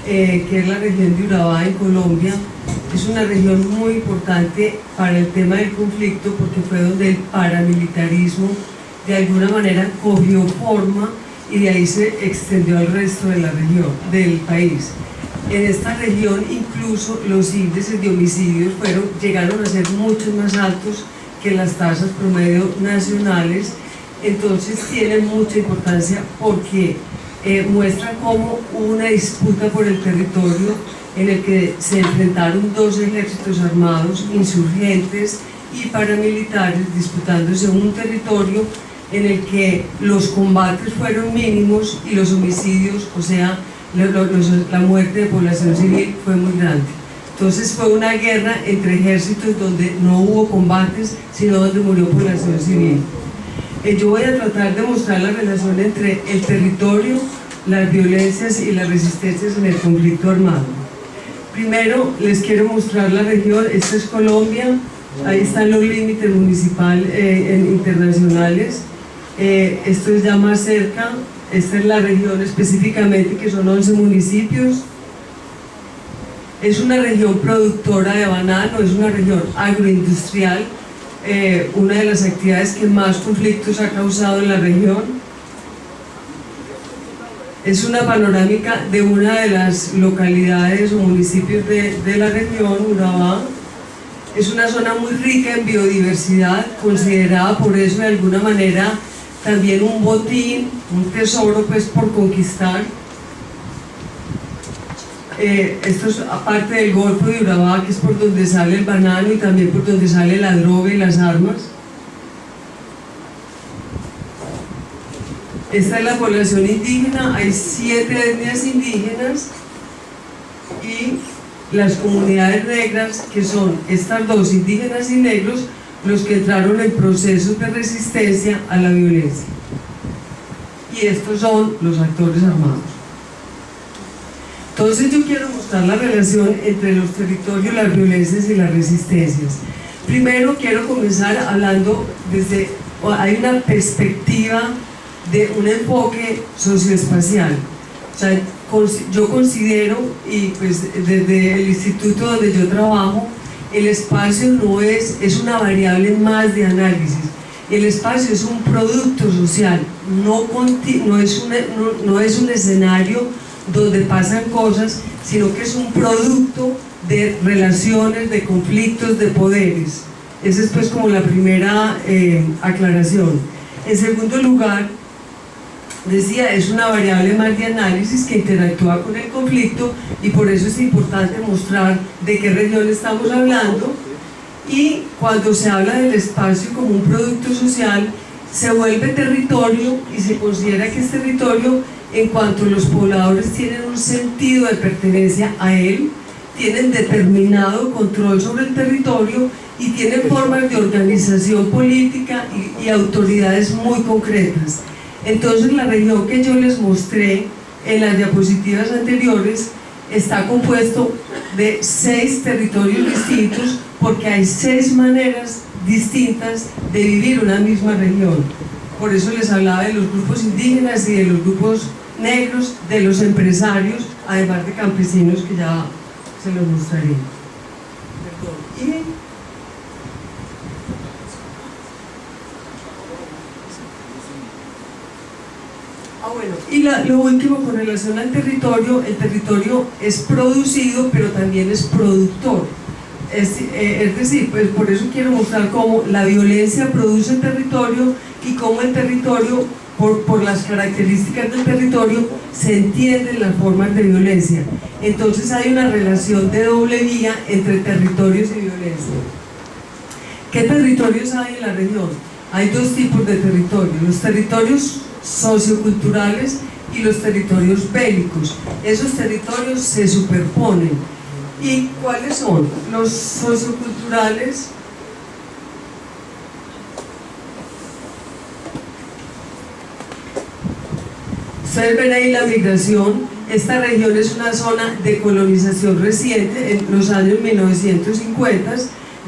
que es la región de Urabá en Colombia. Es una región muy importante para el tema del conflicto porque fue donde el paramilitarismo de alguna manera cogió forma y de ahí se extendió al resto de la región, del país. En esta región incluso los índices de homicidios llegaron a ser mucho más altos que las tasas promedio nacionales. Entonces tiene mucha importancia porque muestra cómo hubo una disputa por el territorio en el que se enfrentaron dos ejércitos armados, insurgentes y paramilitares, disputándose un territorio en el que los combates fueron mínimos y los homicidios, o sea, la muerte de población civil fue muy grande. Entonces fue una guerra entre ejércitos donde no hubo combates, sino donde murió población civil. Yo voy a tratar de mostrar la relación entre el territorio, las violencias y las resistencias en el conflicto armado. Primero les quiero mostrar la región. Esta es Colombia, ahí están los límites municipales internacionales. Esto es ya más cerca, esta es la región específicamente, que son 11 municipios. Es una región productora de banano, es una región agroindustrial, una de las actividades que más conflictos ha causado en la región. Es una panorámica de una de las localidades o municipios de la región, Urabá. Es una zona muy rica en biodiversidad, considerada por eso de alguna manera también un botín, un tesoro pues por conquistar. Esto es aparte del Golfo de Urabá, que es por donde sale el banano y también por donde sale la droga y las armas. Esta es la población indígena, hay 7 etnias indígenas y las comunidades negras, que son estas dos, indígenas y negros, los que entraron en procesos de resistencia a la violencia. Y estos son los actores armados. Entonces yo quiero mostrar la relación entre los territorios, las violencias y las resistencias. Primero quiero comenzar hablando hay una perspectiva de un enfoque socioespacial. O sea, yo considero, y pues desde el instituto donde yo trabajo, el espacio no es una variable más de análisis. El espacio es un producto social, no es un escenario donde pasan cosas, sino que es un producto de relaciones, de conflictos, de poderes. Esa es pues como la primera aclaración. En segundo lugar, decía, es una variable más de análisis que interactúa con el conflicto y por eso es importante mostrar de qué región estamos hablando. Y cuando se habla del espacio como un producto social, se vuelve territorio y se considera que es territorio en cuanto los pobladores tienen un sentido de pertenencia a él, tienen determinado control sobre el territorio y tienen formas de organización política y autoridades muy concretas. Entonces la región que yo les mostré en las diapositivas anteriores está compuesto de 6 territorios distintos porque hay 6 maneras distintas de vivir una misma región. Por eso les hablaba de los grupos indígenas y de los grupos negros, de los empresarios, además de campesinos que ya se los mostraré. Y lo último con relación al territorio, el territorio es producido pero también es productor. Es decir, pues por eso quiero mostrar cómo la violencia produce territorio y cómo el territorio, por las características del territorio, se entienden las formas de violencia. Entonces hay una relación de doble vía entre territorios y violencia. ¿Qué territorios hay en la región? Hay 2 tipos de territorios: los territorios socioculturales y los territorios bélicos. Esos territorios se superponen. ¿Y cuáles son? Los socioculturales ustedes ven ahí la migración. Esta región es una zona de colonización reciente. En los años 1950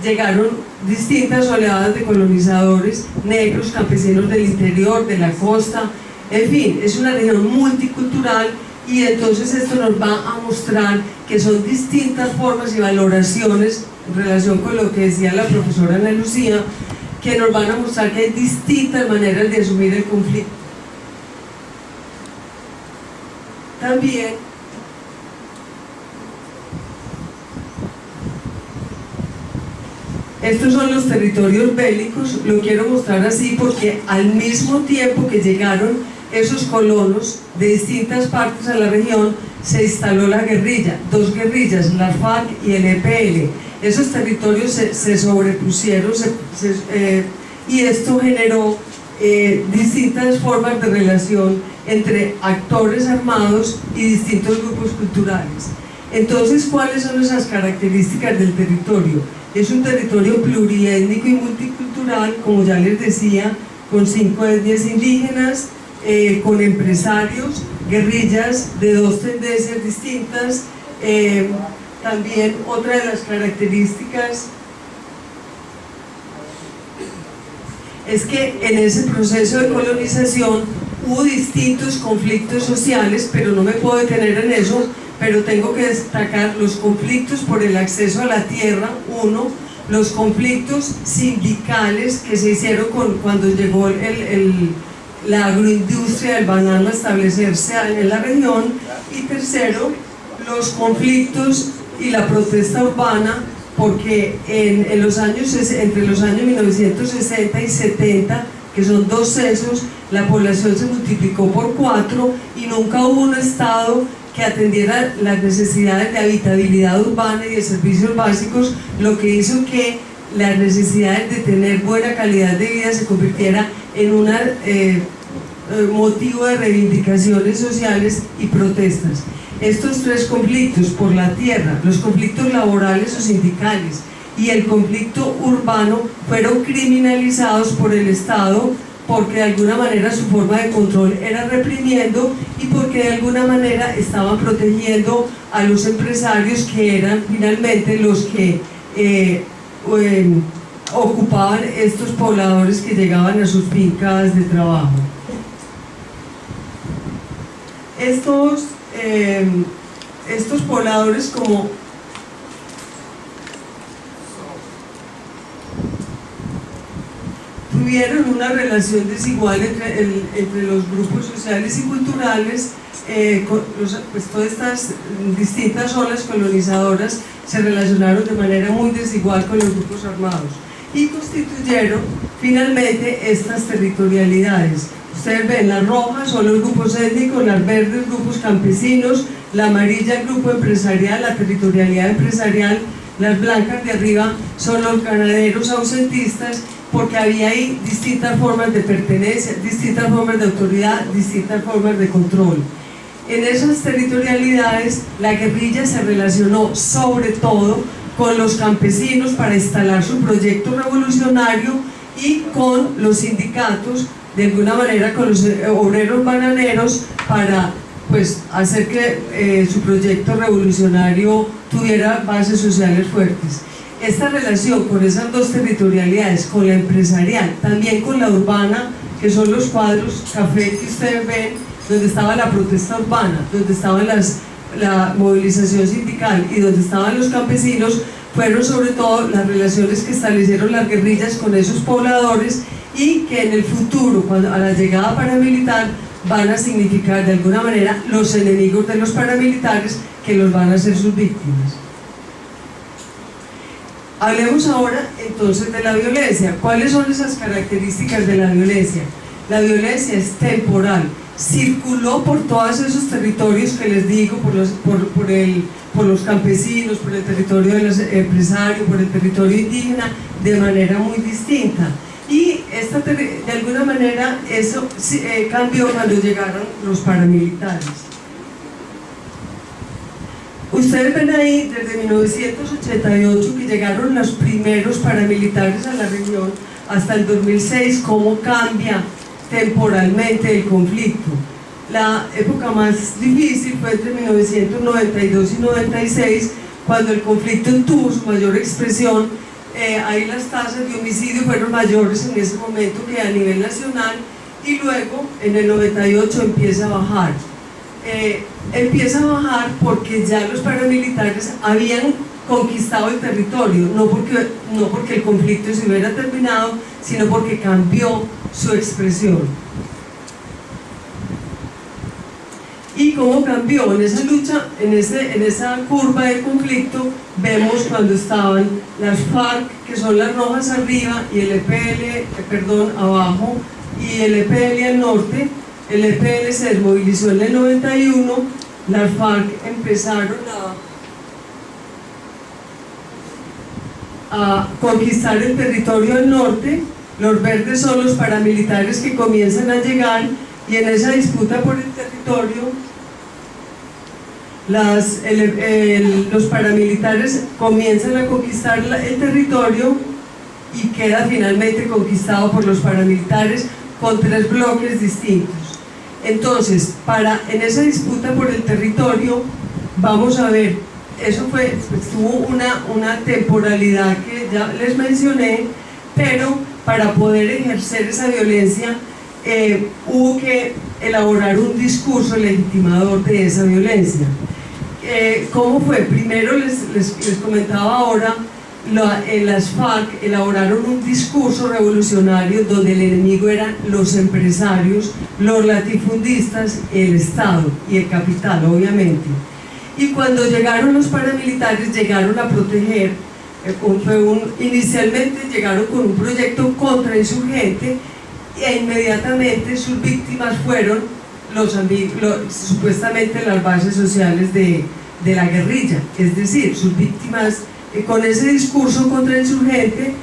llegaron distintas oleadas de colonizadores negros, campesinos del interior, de la costa, en fin, es una región multicultural y entonces esto nos va a mostrar que son distintas formas y valoraciones en relación con lo que decía la profesora Ana Lucía, que nos van a mostrar que hay distintas maneras de asumir el conflicto. También estos son los territorios bélicos, lo quiero mostrar así porque al mismo tiempo que llegaron esos colonos de distintas partes a la región, se instaló la guerrilla, dos guerrillas, la FARC y el EPL. Esos territorios se sobrepusieron y esto generó distintas formas de relación entre actores armados y distintos grupos culturales. Entonces, ¿cuáles son esas características del territorio? Es un territorio pluriétnico y multicultural, como ya les decía, con 5 etnias indígenas, con empresarios, guerrillas de 2 tendencias distintas. También otra de las características es que en ese proceso de colonización hubo distintos conflictos sociales, pero no me puedo detener en eso, pero tengo que destacar los conflictos por el acceso a la tierra, uno, los conflictos sindicales que se hicieron cuando llegó la agroindustria del banano a establecerse en la región, y tercero, los conflictos y la protesta urbana, porque entre los años 1960 y 70, que son 2 censos, la población se multiplicó por 4 y nunca hubo un estado que atendiera las necesidades de habitabilidad urbana y de servicios básicos, lo que hizo que las necesidades de tener buena calidad de vida se convirtiera en un motivo de reivindicaciones sociales y protestas. Estos 3 conflictos por la tierra, los conflictos laborales o sindicales y el conflicto urbano fueron criminalizados por el Estado, porque de alguna manera su forma de control era reprimiendo y porque de alguna manera estaban protegiendo a los empresarios, que eran finalmente los que ocupaban estos pobladores que llegaban a sus fincas de trabajo. Estos pobladores, como tuvieron una relación desigual entre los grupos sociales y culturales, pues todas estas distintas olas colonizadoras se relacionaron de manera muy desigual con los grupos armados y constituyeron finalmente estas territorialidades. Ustedes ven, las rojas son los grupos étnicos, las verdes grupos campesinos, la amarilla grupo empresarial, la territorialidad empresarial, las blancas de arriba son los ganaderos ausentistas, porque había ahí distintas formas de pertenencia, distintas formas de autoridad, distintas formas de control. En esas territorialidades la guerrilla se relacionó sobre todo con los campesinos para instalar su proyecto revolucionario y con los sindicatos, de alguna manera con los obreros bananeros, para pues hacer que su proyecto revolucionario tuviera bases sociales fuertes. Esta relación con esas 2 territorialidades, con la empresarial, también con la urbana, que son los cuadros café que ustedes ven, donde estaba la protesta urbana, donde estaba la movilización sindical y donde estaban los campesinos, fueron sobre todo las relaciones que establecieron las guerrillas con esos pobladores, y que en el futuro, a la llegada paramilitar, van a significar de alguna manera los enemigos de los paramilitares, que los van a hacer sus víctimas. Hablemos ahora entonces de la violencia. ¿Cuáles son esas características de la violencia? La violencia es temporal, circuló por todos esos territorios que les digo, por los campesinos, por el territorio de los empresarios, por el territorio indígena, de manera muy distinta. Y de alguna manera eso cambió cuando llegaron los paramilitares. Ustedes ven ahí desde 1988 que llegaron los primeros paramilitares a la región hasta el 2006, cómo cambia temporalmente el conflicto. La época más difícil fue entre 1992 y 96, cuando el conflicto tuvo su mayor expresión. Ahí las tasas de homicidio fueron mayores en ese momento que a nivel nacional, y luego en el 98 empieza a bajar. empieza a bajar porque ya los paramilitares habían conquistado el territorio, no porque el conflicto se hubiera terminado, sino porque cambió su expresión. ¿Y cómo cambió? En esa lucha, en esa curva de conflicto, vemos cuando estaban las FARC, que son las rojas arriba, y el EPL, abajo, y el EPL al norte. El EPL se desmovilizó en el 91, las FARC empezaron a conquistar el territorio al norte, los verdes son los paramilitares que comienzan a llegar, y en esa disputa por el territorio los paramilitares comienzan a conquistar el territorio y queda finalmente conquistado por los paramilitares con 3 bloques distintos. Entonces, en esa disputa por el territorio, vamos a ver, tuvo una temporalidad que ya les mencioné, pero para poder ejercer esa violencia hubo que elaborar un discurso legitimador de esa violencia. ¿Cómo fue? Primero les comentaba ahora, las FARC elaboraron un discurso revolucionario donde el enemigo eran los empresarios, los latifundistas, el Estado y el capital, obviamente. Y cuando llegaron los paramilitares, llegaron a proteger, inicialmente llegaron con un proyecto contrainsurgente e inmediatamente sus víctimas fueron supuestamente las bases sociales de la guerrilla, es decir, sus víctimas con ese discurso contrainsurgente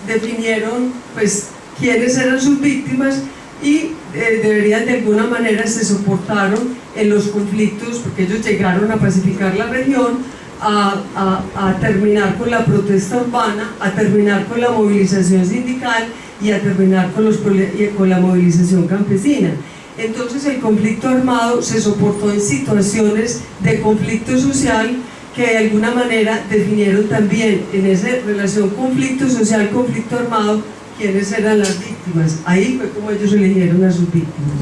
definieron pues quiénes eran sus víctimas y deberían de alguna manera se soportaron en los conflictos porque ellos llegaron a pacificar la región, a terminar con la protesta urbana, a terminar con la movilización sindical y a terminar con la movilización campesina. Entonces el conflicto armado se soportó en situaciones de conflicto social que de alguna manera definieron también en esa relación conflicto social, conflicto armado, quiénes eran las víctimas. Ahí fue como ellos eligieron a sus víctimas.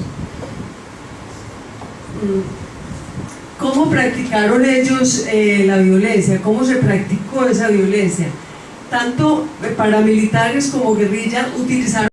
¿Cómo practicaron ellos la violencia? ¿Cómo se practicó esa violencia? Tanto paramilitares como guerrilla utilizaron